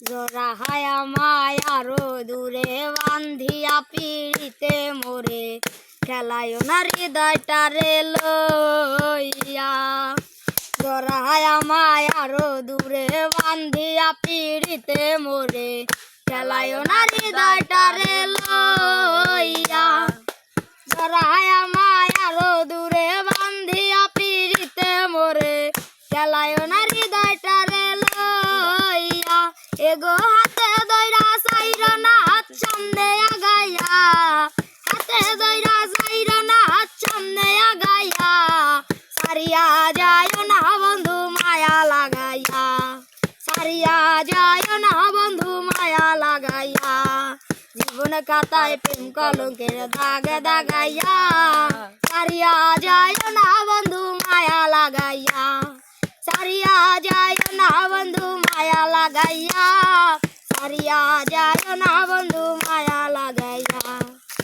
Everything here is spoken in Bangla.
জরাহায়া মায়ারো দূরে বান্ধিয়া পিড়িতে মোরে খেলায় না হৃদয়টারে লইয়া। জরাহায়া মায়ারো দূরে বান্ধিয়া পিড়িতে মোরে খেলায় না হৃদয়টারে লইয়া। জরাহায়া মায়ারো দূরে বান্ধিয়া পিড়িতে মোরে খেলায় না হৃদয়টারে লইয়া। এগো হাতে দইরা সাইর না হাত সামনে আগাইয়া, হাতে দইরা সাইর না হাত সামনে আগাইয়া। সারিয়া যায় না বন্ধু মায়া লাগাইয়া, সারিয়া যায় না বন্ধু মায়া লাগাইয়া। জীবন খাতায় প্রেম কলঙ্কের দাগ দাগাইয়া, সারিয়া যায় না বন্ধু মায়া লাগাইয়া, সারিয়া যায় না বন্ধু মায়া লাগাইয়া, সারিয়া যায় না বন্ধু